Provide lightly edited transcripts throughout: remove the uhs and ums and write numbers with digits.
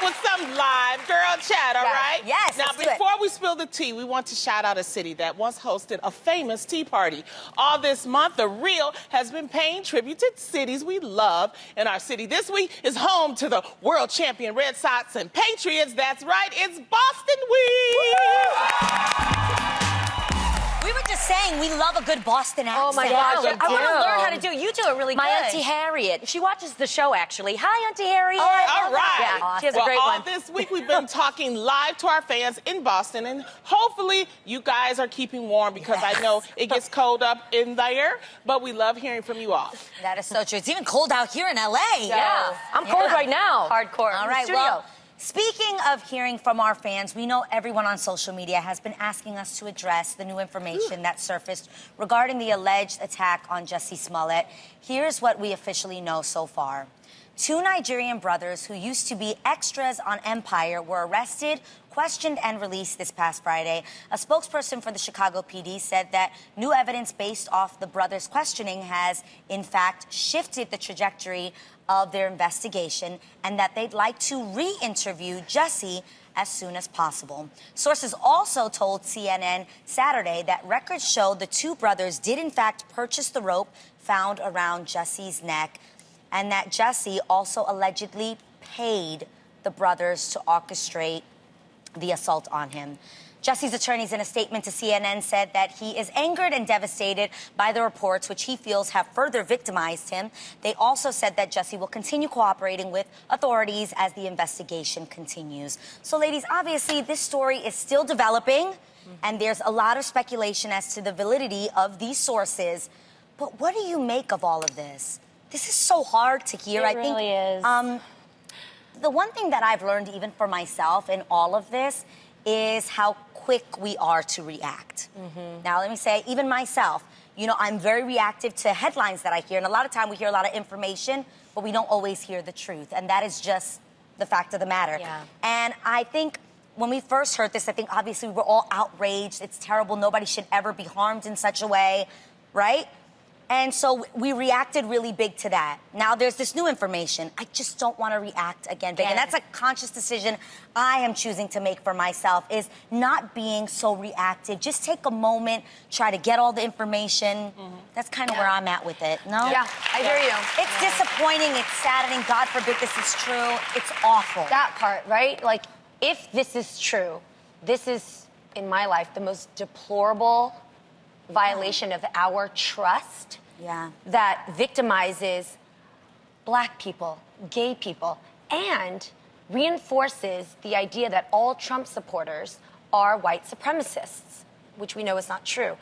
with some live girl chat, all right? Yes, Now, let's do it. before we spill the tea, we want to shout out a city that once hosted a famous tea party. All this month, The Real has been paying tribute to cities we love. And our city this week is home to the world champion Red Sox and Patriots. That's right, it's Boston Week! We were just saying we love a good Boston accent. Oh, my gosh. Yeah, I want to learn how to do it. You do it really My good. Auntie Harriet. She watches the show, actually. Hi, Auntie Harriet. All right. Yeah, Awesome. she has a Well, great all one. this week we've been talking live to our fans in Boston, and hopefully you guys are keeping warm because I know it gets cold up in there, but we love hearing from you all. That is so true. It's even cold out here in L.A. Yeah. I'm cold right now. Hardcore. All In the right, studio. well, speaking of hearing from our fans, we know everyone on social media has been asking us to address the new information that surfaced regarding the alleged attack on Jussie Smollett. Here's what we officially know so far. 2 Nigerian brothers who used to be extras on Empire were arrested, questioned, and released this past Friday. A spokesperson for the Chicago PD said that new evidence based off the brothers' questioning has, in fact, shifted the trajectory of their investigation and that they'd like to re-interview Jussie as soon as possible. Sources also told CNN Saturday that records showed the 2 brothers did in fact purchase the rope found around Jussie's neck, and that Jussie also allegedly paid the brothers to orchestrate the assault on him. Jussie's attorneys in a statement to CNN said that he is angered and devastated by the reports, which he feels have further victimized him. They also said that Jussie will continue cooperating with authorities as the investigation continues. So, ladies, obviously this story is still developing, and there's a lot of speculation as to the validity of these sources. But what do you make of all of this? This is so hard to hear. It really is. The one thing that I've learned even for myself in all of this is how quick we are to react. Now, let me say, even myself, you know, I'm very reactive to headlines that I hear. And a lot of time we hear a lot of information, but we don't always hear the truth. And that is just the fact of the matter. Yeah. And I think when we first heard this, I think obviously we were all outraged. It's terrible. Nobody should ever be harmed in such a way, right? And so we reacted really big to that. Now there's this new information. I just don't want to react again big. And that's a conscious decision I am choosing to make for myself, is not being so reactive. Just take a moment, try to get all the information. That's kind of where I'm at with it, no? Yeah, I hear you. It's disappointing, it's saddening. God forbid this is true. It's awful. That part, right? Like, if this is true, this is, in my life, the most deplorable violation of our trust that victimizes Black people, gay people, and reinforces the idea that all Trump supporters are white supremacists, which we know is not true.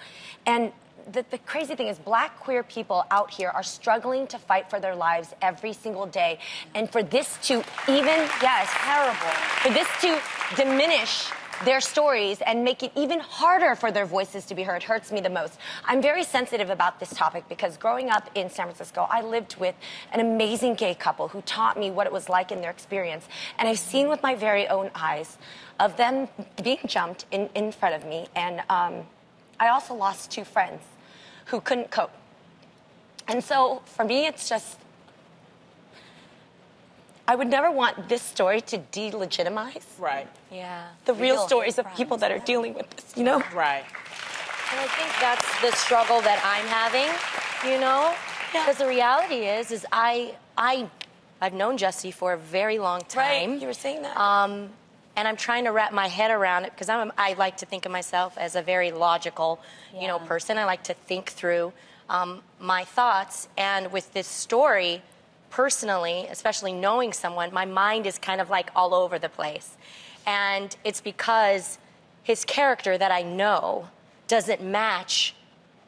And the crazy thing is Black queer people out here are struggling to fight for their lives every single day. And for this to even, terrible, for this to diminish their stories and make it even harder for their voices to be heard hurts me the most. I'm very sensitive about this topic because growing up in San Francisco, I lived with an amazing gay couple who taught me what it was like in their experience. And I've seen with my very own eyes of them being jumped in front of me. And I also lost 2 friends who couldn't cope. And so for me, it's just, I would never want this story to delegitimize the real stories of people that are dealing with this, you know? Right. And I think that's the struggle that I'm having, you know? Because the reality is I've known Jussie for a very long time. Right, you were saying that. And I'm trying to wrap my head around it because I like to think of myself as a very logical, you know, person. I like to think through my thoughts. And with this story, personally, especially knowing someone, my mind is kind of like all over the place. And it's because his character that I know doesn't match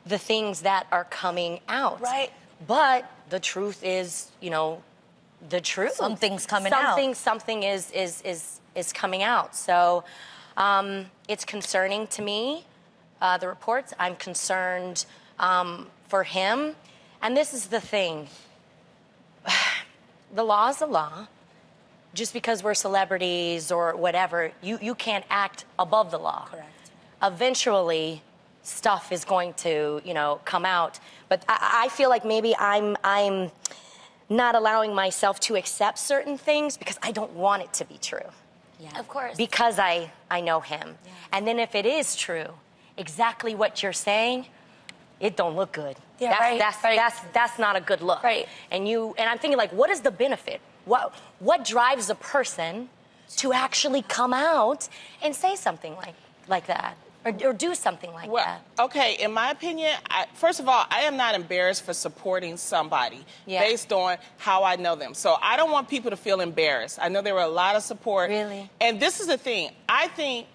the things that are coming out. Right. But the truth is, you know, the truth. Something's coming out. Something is coming out. So it's concerning to me, the reports. I'm concerned for him. And this is the thing. The law is the law. Just because we're celebrities or whatever, you can't act above the law. Correct. Eventually, stuff is going to, you know, come out. But I feel like maybe I'm not allowing myself to accept certain things because I don't want it to be true. Yeah. Of course. Because I know him. Yeah. And then if it is true, exactly what you're saying, it don't look good. Yeah, That's not a good look. Right. And I'm thinking, like, what is the benefit? What drives a person to actually come out and say something like that? Or do something like that? Okay, in my opinion, first of all, I am not embarrassed for supporting somebody based on how I know them. So I don't want people to feel embarrassed. I know there were a lot of support. Really? And this is the thing. I think,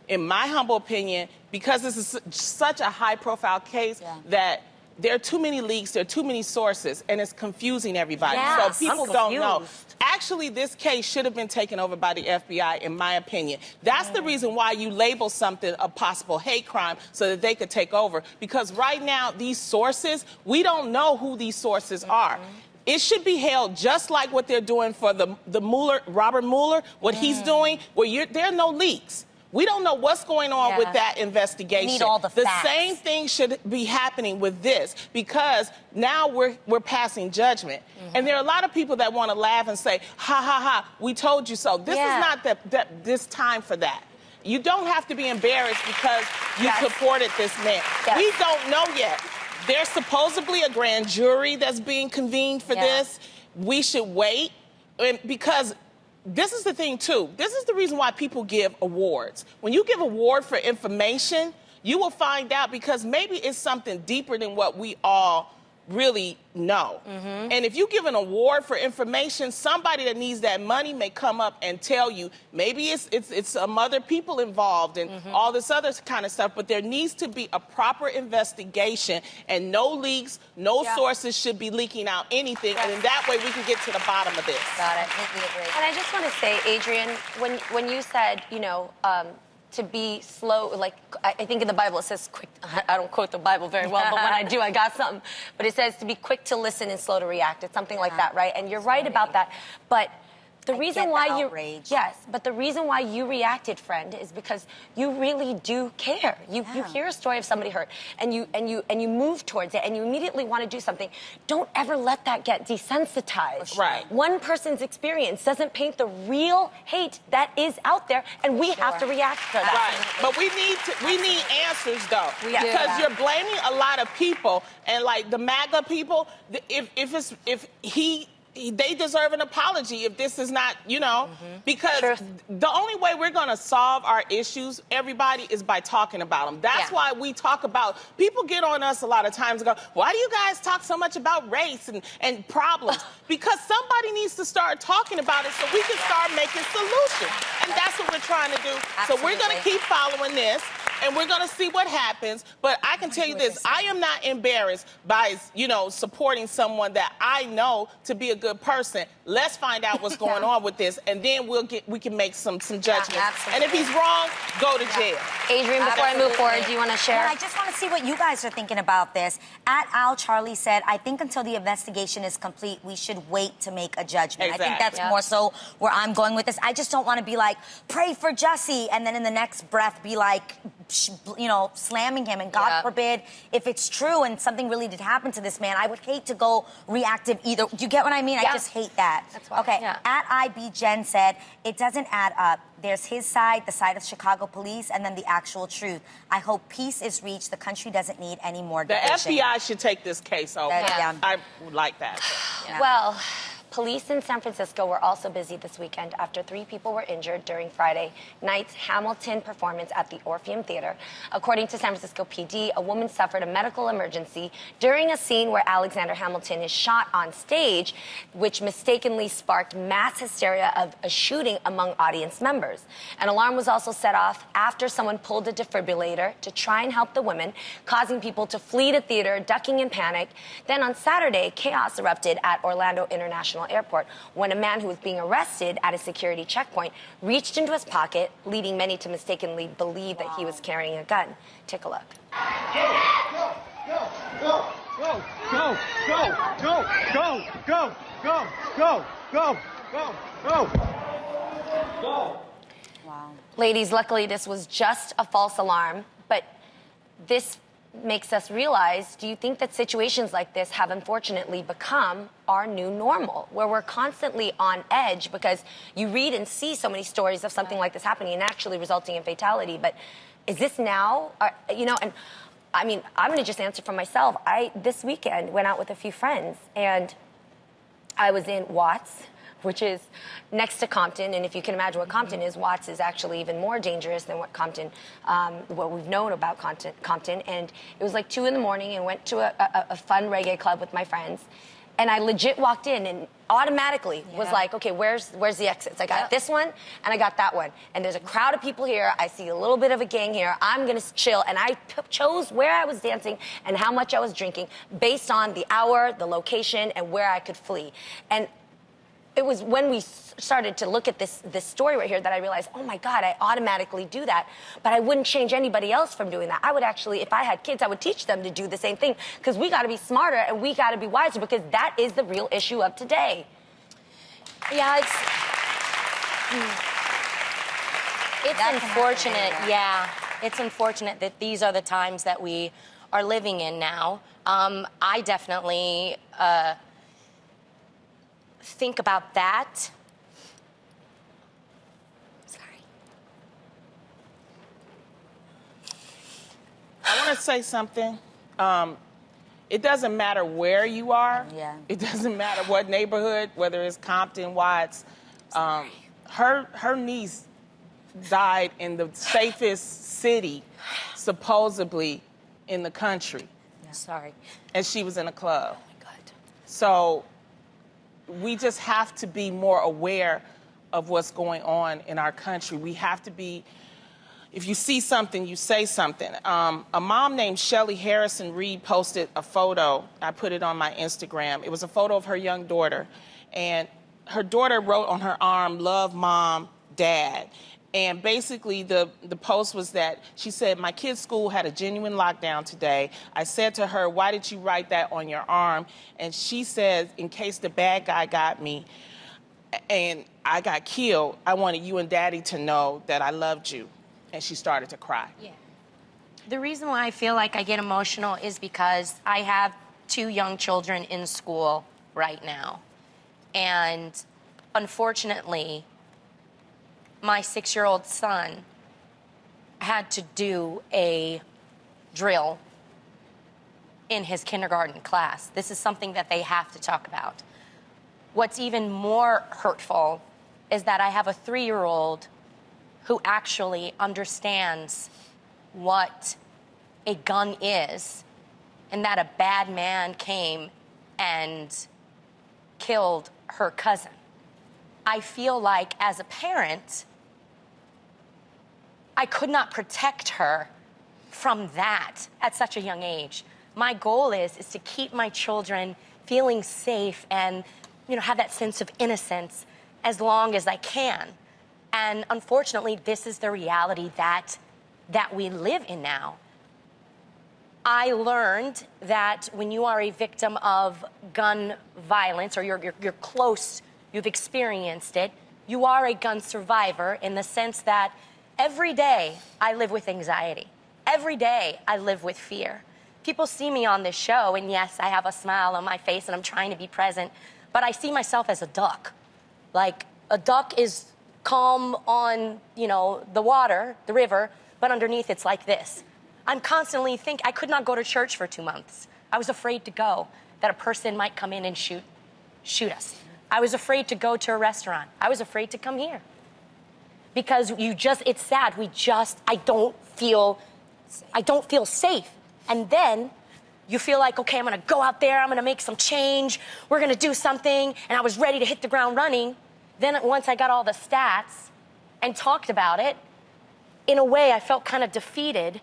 in my humble opinion, because this is such a high-profile case that there are too many leaks, there are too many sources, and it's confusing everybody. Yes, so people I'm don't know. confused. Actually, this case should have been taken over by the FBI, in my opinion. That's the reason why you label something a possible hate crime, so that they could take over. Because right now, these sources, we don't know who these sources are. It should be held just like what they're doing for the Mueller, Robert Mueller, what he's doing, where there are no leaks. We don't know what's going on with that investigation. Need all the facts. Same thing should be happening with this, because now we're passing judgment. And there are a lot of people that want to laugh and say, ha, ha, ha, we told you so. This is not this time for that. You don't have to be embarrassed because you supported this man. We don't know yet. There's supposedly a grand jury that's being convened for this. We should wait, because this is the thing, too. This is the reason why people give awards. When you give award for information, you will find out, because maybe it's something deeper than what we all really know. And if you give an award for information, somebody that needs that money may come up and tell you, maybe it's some other people involved and all this other kind of stuff, but there needs to be a proper investigation, and no leaks, no sources should be leaking out anything, and in that way we can get to the bottom of this. Got it. Completely agree. And I just want to say, Adrian, when you said, to be slow, like, I think in the Bible it says quick. I don't quote the Bible very well, but when I do, I got something. But it says to be quick to listen and slow to react. It's something like that, right? And you're right about that. But the reason why the reason why you reacted, friend, is because you really do care. You hear a story of somebody hurt, and you move towards it, and you immediately want to do something. Don't ever let that get desensitized. Right. One person's experience doesn't paint the real hate that is out there, and we have to react to that. Right. But we need answers, though, because you're blaming a lot of people, and like the MAGA people. They deserve an apology if this is not, because the only way we're going to solve our issues, everybody, is by talking about them. That's why we talk about, people get on us a lot of times and go, why do you guys talk so much about race and problems? Because somebody needs to start talking about it so we can start making solutions. And that's what we're trying to do. Absolutely. So we're going to keep following this, and we're going to see what happens. But I can tell you this, I am not embarrassed by, supporting someone that I know to be a good person. Let's find out what's going on with this, and then we can make some judgments. And if he's wrong, go to jail. Adrian, before I move forward, do you want to share? Yeah, I just want to see what you guys are thinking about this. At Al Charlie said, I think until the investigation is complete, we should wait to make a judgment. Exactly. I think that's more so where I'm going with this. I just don't want to be like, pray for Jussie, and then in the next breath be like, slamming him. And God forbid, if it's true and something really did happen to this man, I would hate to go reactive either. Do you get what I mean? I just hate that. That's why. Okay, at IB Jen said, it doesn't add up. There's his side, the side of Chicago police, and then the actual truth. I hope peace is reached. The country doesn't need any more The division. FBI should take this case over. I would like that. Well, police in San Francisco were also busy this weekend after 3 people were injured during Friday night's Hamilton performance at the Orpheum Theater. According to San Francisco PD, a woman suffered a medical emergency during a scene where Alexander Hamilton is shot on stage, which mistakenly sparked mass hysteria of a shooting among audience members. An alarm was also set off after someone pulled a defibrillator to try and help the woman, causing people to flee the theater, ducking in panic. Then on Saturday, chaos erupted at Orlando International Airport when a man who was being arrested at a security checkpoint reached into his pocket, leading many to mistakenly believe that he was carrying a gun. Take a look. Wow. Ladies, luckily this was just a false alarm, but this makes us realize, do you think that situations like this have unfortunately become our new normal, where we're constantly on edge because you read and see so many stories of something like this happening and actually resulting in fatality? But is this now, you know, and I mean, I'm going to just answer for myself. This weekend, went out with a few friends, and I was in Watts, which is next to Compton. And if you can imagine what Compton is, Watts is actually even more dangerous than what Compton, what we've known about Compton. And it was like 2 in the morning, and went to a fun reggae club with my friends. And I legit walked in and automatically was like, okay, where's the exits? I got this one and I got that one. And there's a crowd of people here. I see a little bit of a gang here. I'm going to chill. And I chose where I was dancing and how much I was drinking based on the hour, the location, and where I could flee. And it was when we started to look at this story right here that I realized, oh my God, I automatically do that. But I wouldn't change anybody else from doing that. I would actually, if I had kids, I would teach them to do the same thing, because we got to be smarter and we got to be wiser, because that is the real issue of today. Yeah, it's unfortunate. Yeah, it's unfortunate that these are the times that we are living in now. I definitely think about that. Sorry. I want to say something. It doesn't matter where you are. Yeah. It doesn't matter what neighborhood, whether it's Compton, Watts. Her niece died in the safest city, supposedly, in the country. Yeah. Sorry. And she was in a club. Oh my God. So we just have to be more aware of what's going on in our country. We have to be, if you see something, you say something. A mom named Shelly Harrison Reed posted a photo. I put it on my Instagram. It was a photo of her young daughter. And her daughter wrote on her arm, "Love, Mom, Dad." And basically the post was that she said, "My kid's school had a genuine lockdown today. I said to her, 'Why did you write that on your arm?' And she says, 'In case the bad guy got me and I got killed, I wanted you and Daddy to know that I loved you.'" And she started to cry. Yeah. The reason why I feel like I get emotional is because I have 2 young children in school right now. And unfortunately, my 6-year-old son had to do a drill in his kindergarten class. This is something that they have to talk about. What's even more hurtful is that I have a 3-year-old who actually understands what a gun is, and that a bad man came and killed her cousin. I feel like as a parent, I could not protect her from that at such a young age. My goal is to keep my children feeling safe and, you know, have that sense of innocence as long as I can. And unfortunately, this is the reality that we live in now. I learned that when you are a victim of gun violence, or you're close, you've experienced it, you are a gun survivor, in the sense that every day I live with anxiety. Every day I live with fear. People see me on this show, and yes, I have a smile on my face and I'm trying to be present, but I see myself as a duck. Like, a duck is calm on, you know, the water, the river, but underneath it's like this. I'm constantly I could not go to church for 2 months. I was afraid to go, that a person might come in and shoot us. I was afraid to go to a restaurant. I was afraid to come here. Because it's sad, I don't feel safe. And then you feel like, okay, I'm gonna go out there, I'm gonna make some change, we're gonna do something, and I was ready to hit the ground running. Then once I got all the stats and talked about it, in a way I felt kind of defeated,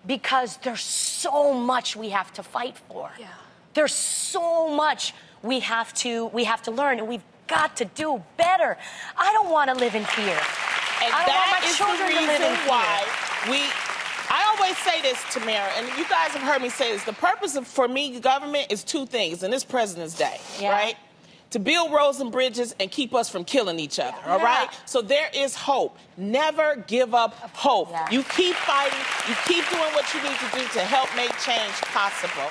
because there's so much we have to fight for. Yeah. There's so much we have to learn, and we've got to do better. I don't want to live in fear. And I don't want my children to live in fear. I always say this, Tamara, and you guys have heard me say this. The purpose for me, government, is 2 things, and this President's Day, right? to build roads and bridges and keep us from killing each other, all right? So there is hope. Never give up hope. You keep fighting. You keep doing what you need to do to help make change possible.